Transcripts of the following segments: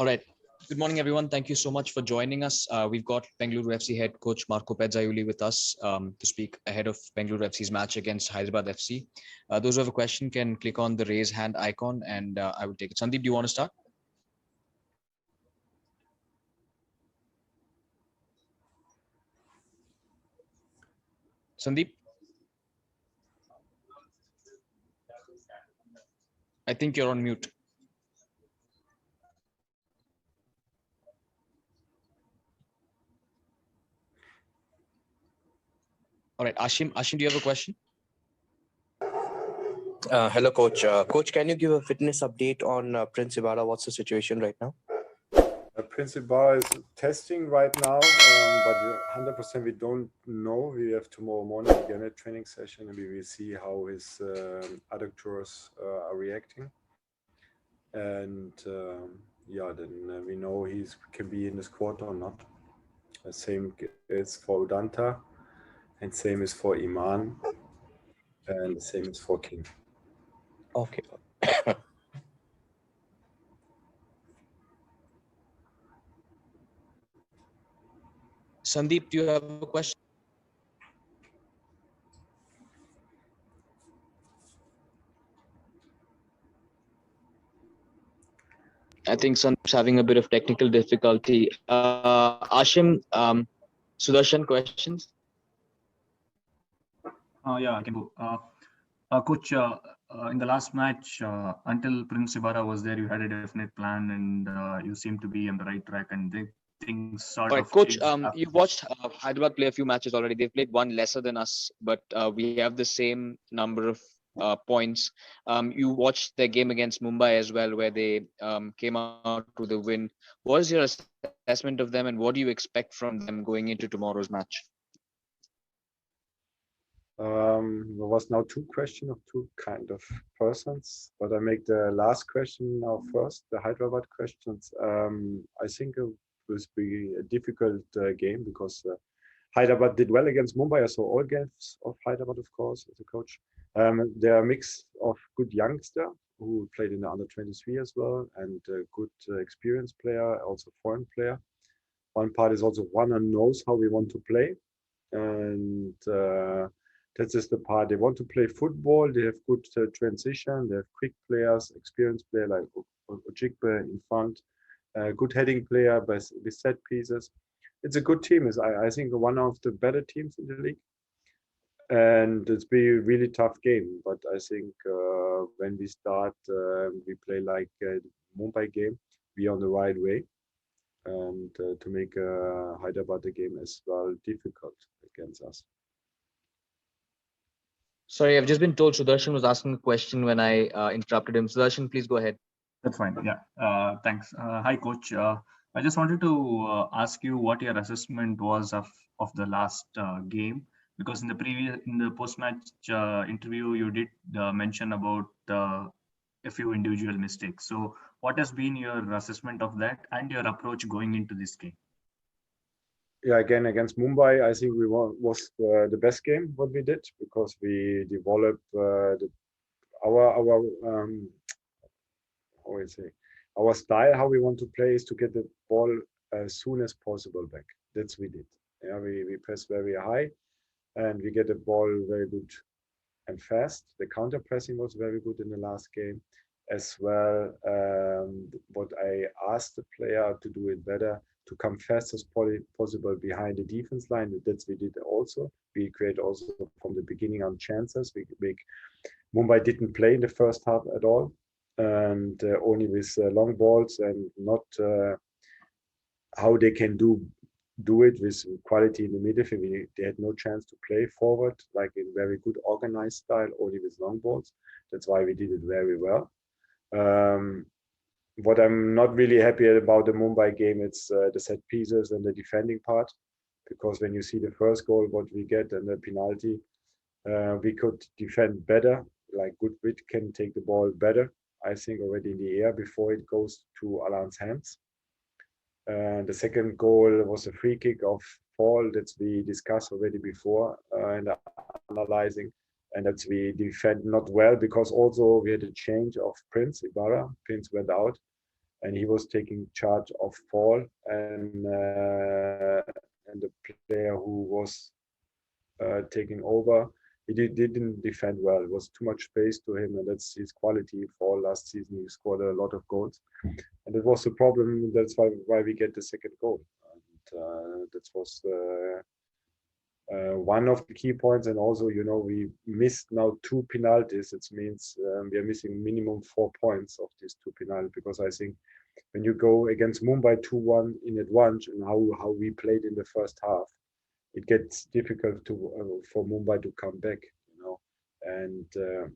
All right. Good morning, everyone. Thank you so much for joining us. We've got Bengaluru FC head coach Marco Pezzauioli with us to speak ahead of Bengaluru FC's match against Hyderabad FC. Those who have a question can click on the raise hand icon and I will take it. Sandeep, do you want to start? Sandeep? I think you're on mute. All right, Ashim, do you have a question? Hello, Coach. Coach, can you give a fitness update on Prince Ibara? What's the situation right now? Prince Ibara is testing right now, but 100% we don't know. We have tomorrow morning again a training session, and we will see how his adductors are reacting. And then we know he can be in the squad or not. The same is for Udanta, and same is for Iman, and the same is for King. Okay. Sandeep, do you have a question? I think Sandeep's having a bit of technical difficulty. Ashim, Sudarshan, questions? Yeah, I can go. Coach, in the last match, until Prince Ibara was there, you had a definite plan and you seem to be on the right track and things sort of Coach, you've watched Hyderabad play a few matches already. They've played one lesser than us, but we have the same number of points. You watched their game against Mumbai as well, where they came out with a win. What is your assessment of them and what do you expect from them going into tomorrow's match? There was now two questions of two kind of persons, but I make the last question now first, the Hyderabad questions. I think it will be a difficult game because Hyderabad did well against Mumbai. I saw all games of Hyderabad, of course, as a coach. They are a mix of good youngster who played in the under-23 as well, and a good experienced player, also foreign player. One part is also one who knows how we want to play, and that is the part. They want to play football. They have good transition. They have quick players, experienced player like Ojigbe in front, good heading player with set pieces. It's a good team. I think one of the better teams in the league. And it's been a really tough game. But I think when we start, we play like a Mumbai game. We are on the right way. And to make Hyderabad the game as well difficult against us. Sorry, I've just been told Sudarshan was asking a question when I interrupted him. Sudarshan, please go ahead. That's fine. Yeah. Thanks. Hi, Coach. I just wanted to ask you what your assessment was of the last game, because in the post-match interview you did mention about a few individual mistakes. So, what has been your assessment of that and your approach going into this game? Yeah, again against Mumbai, I think we was the best game what we did, because we developed our style, how we want to play is to get the ball as soon as possible back. That's we did. Yeah, we press very high, and we get the ball very good and fast. The counter pressing was very good in the last game as well. What I asked the player to do it better, to come fast as possible behind the defense line. That's we did also. We create also from the beginning on chances. Mumbai didn't play in the first half at all, and only with long balls and not how they can do it with quality in the midfield. They had no chance to play forward like in very good organized style, only with long balls. That's why we did it very well. What I'm not really happy about the Mumbai game, it's the set pieces and the defending part, because when you see the first goal, what we get and the penalty, we could defend better. Like Goodwit can take the ball better, I think, already in the air before it goes to Alan's hands. And the second goal was a free kick of Paul that we discussed already before and analyzing. And that we defend not well, because also we had a change of Prince Ibara. Prince went out, and he was taking charge of Paul and the player who was taking over. He didn't defend well. It was too much space to him, and that's his quality. For last season, he scored a lot of goals, and it was the problem. That's why we get the second goal. And that was one of the key points. And also, we missed now 2 penalties. It means we are missing minimum 4 points of these 2 penalties, because I think when you go against Mumbai 2-1 in advance and how we played in the first half, it gets difficult for Mumbai to come back, and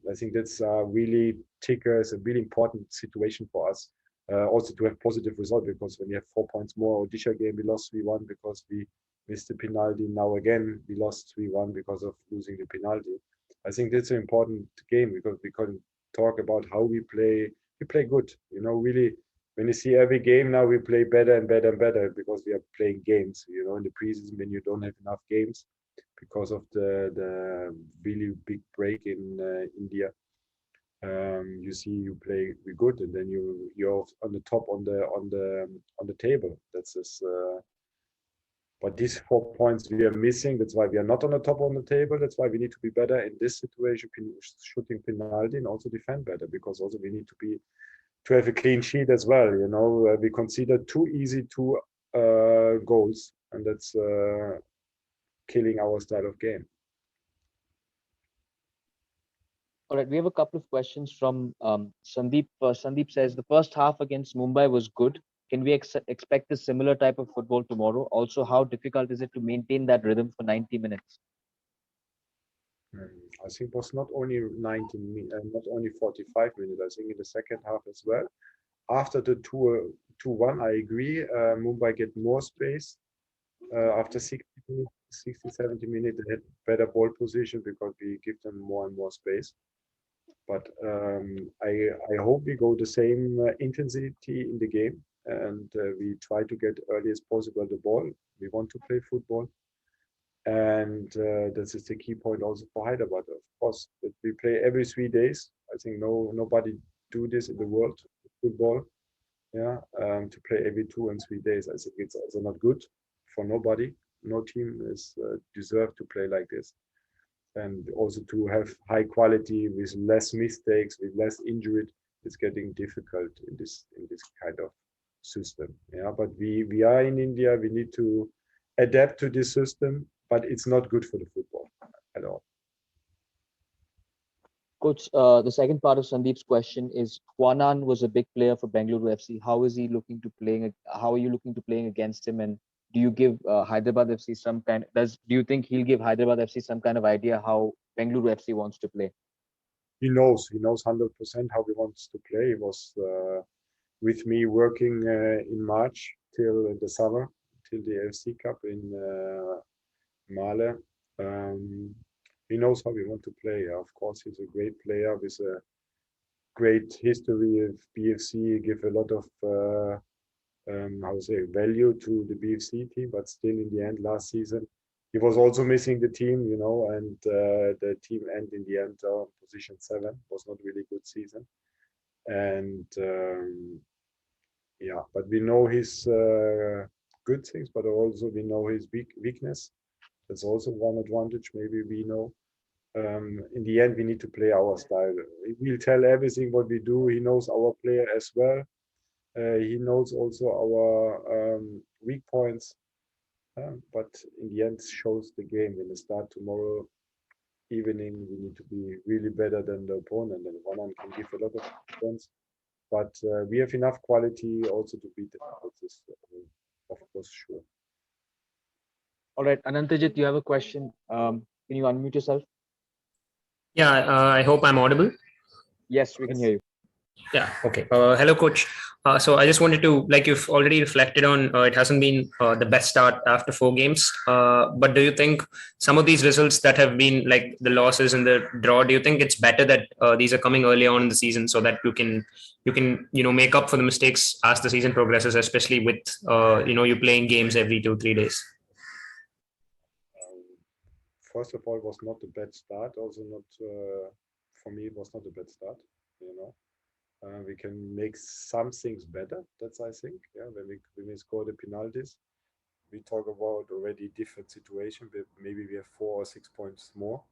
I think that's really is a really important situation for us. Also to have positive result, because when you have 4 points more, Odisha game we lost 3-1 because we missed the penalty. Now again we lost 3-1 because of losing the penalty. I think that's an important game, because we can talk about how we play. We play good, really. When you see every game now, we play better and better and better, because we are playing games. In the preseason, when you don't have enough games because of the really big break in India, you see you play good, and then you're on the top on the table. That's just. But these 4 points we are missing. That's why we are not on the top on the table. That's why we need to be better in this situation, shooting penalty, and also defend better, because also we need to have a clean sheet as well. We consider too easy 2 goals, and that's killing our style of game. All right, we have a couple of questions from Sandeep. Sandeep says the first half against Mumbai was good. Can we expect a similar type of football tomorrow? Also, how difficult is it to maintain that rhythm for 90 minutes? I think it was not only 90 minutes, not only 45 minutes. I think in the second half as well. After the 2-1, I agree. Mumbai get more space. After 60, 70 minutes, they had better ball position, because we give them more and more space. But I hope we go the same intensity in the game, and we try to get early as possible the ball. We want to play football, and this is the key point also for Hyderabad. Of course, that we play every 3 days. I think nobody do this in the world, football. Yeah, to play every 2 and 3 days. I think it's also not good for nobody. No team is deserved to play like this. And also to have high quality with less mistakes, with less injury, it's getting difficult in this kind of system. Yeah, but we are in India. We need to adapt to this system, but it's not good for the football at all. Coach, the second part of Sandeep's question is: Juanan was a big player for Bengaluru FC. How is he looking to playing? How are you looking to playing against him? And do you give Hyderabad FC some kind? Do you think he'll give Hyderabad FC some kind of idea how Bengaluru FC wants to play? He knows 100% how he wants to play. He was with me working in March till the summer, till the AFC Cup in Male. He knows how we want to play. Of course, he's a great player with a great history of BFC. Give a lot of value to the BFC team, but still in the end, last season, he was also missing the team, and the team ended in the end on position 7. Was not really good season, and yeah, but we know his good things, but also we know his weakness. That's also one advantage. Maybe we know. In the end, we need to play our style. We'll tell everything what we do. He knows our player as well. He knows also our weak points. But in the end, shows the game. When they start tomorrow evening, we need to be really better than the opponent. And one can give a lot of points. But we have enough quality also to beat them. This is, of course, sure. All right, Anantajit, you have a question. Can you unmute yourself? Yeah, I hope I'm audible. Yes, we can hear you. Yeah, okay. Hello, coach. So I just wanted to, like you've already reflected on, it hasn't been the best start after 4 games. But do you think some of these results that have been like the losses and the draw, do you think it's better that these are coming early on in the season so that you can make up for the mistakes as the season progresses, especially with you playing games every 2-3 days? First of all, it was not a bad start. Also, not for me, it was not a bad start. We can make some things better. That's, I think, yeah. When we score the penalties, we talk about already different situation. Maybe we have 4 or 6 points more,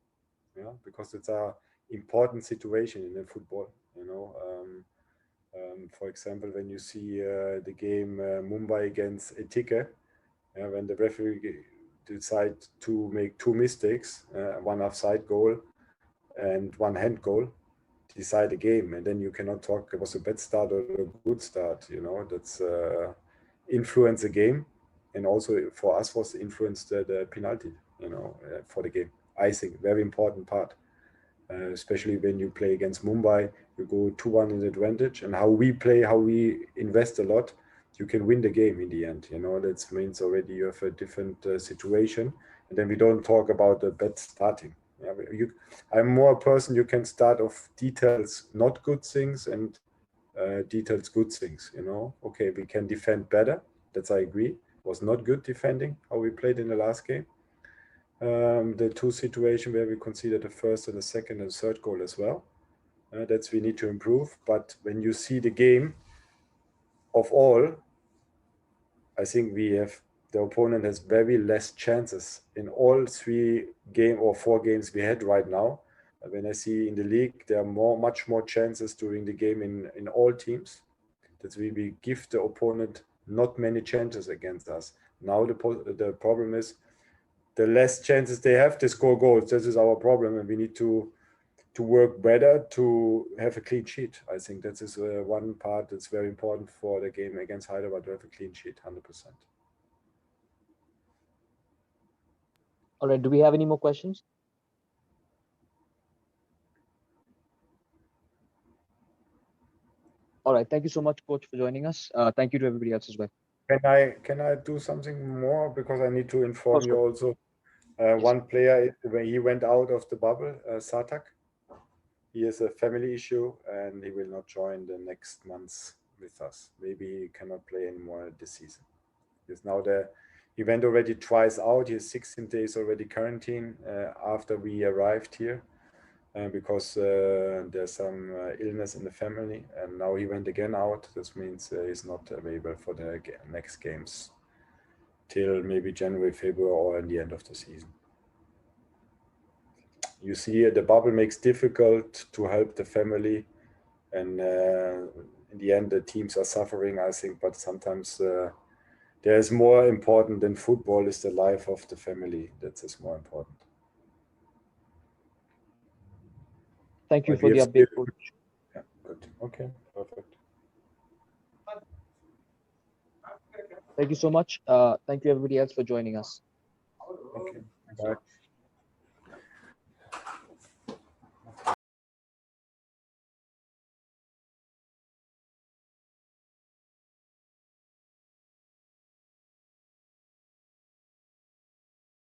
yeah, because it's a important situation in the football. For example, when you see the game Mumbai against Etike, when the referee decide to make 2 mistakes, one offside goal and one hand goal, decide the game, and then you cannot talk it was a bad start or a good start. That's influence the game, and also for us was influenced the penalty. For the game. I think very important part, especially when you play against Mumbai, you go 2-1 in advantage, and how we play, how we invest a lot, you can win the game in the end. That means already you have a different situation, and then we don't talk about the bad starting. Yeah, I'm more a person you can start off details, not good things, and details, good things. Okay, we can defend better. That's I agree. Was not good defending how we played in the last game. The 2 situations where we conceded the first and the second and third goal as well. That's we need to improve. But when you see the game of all, I think the opponent has very less chances in all 3 game or 4 games we had right now. When I see in the league, there are much more chances during the game in all teams. That we give the opponent not many chances against us. Now the problem is the less chances they have, they score goals. This is our problem, and we need to work better to have a clean sheet. I think that is one part that's very important for the game against Hyderabad, to have a clean sheet, 100%. All right. Do we have any more questions? All right. Thank you so much, Coach, for joining us. Thank you to everybody else as well. Can I do something more, because I need to inform you also. One player, when he went out of the bubble, Satak, he has a family issue and he will not join the next months with us. Maybe he cannot play anymore this season. He's now there. He went already twice out. He has 16 days already quarantine after we arrived here, because there's some illness in the family, and now he went again out. This means he's not available for the next games till maybe January, February, or in the end of the season. You see, the bubble makes difficult to help the family, and in the end, the teams are suffering, I think. But sometimes there's more important than football is the life of the family. That is more important. Thank you for the update, Coach. Yeah, good. Okay, perfect. Thank you so much. Thank you everybody else for joining us. Okay, bye.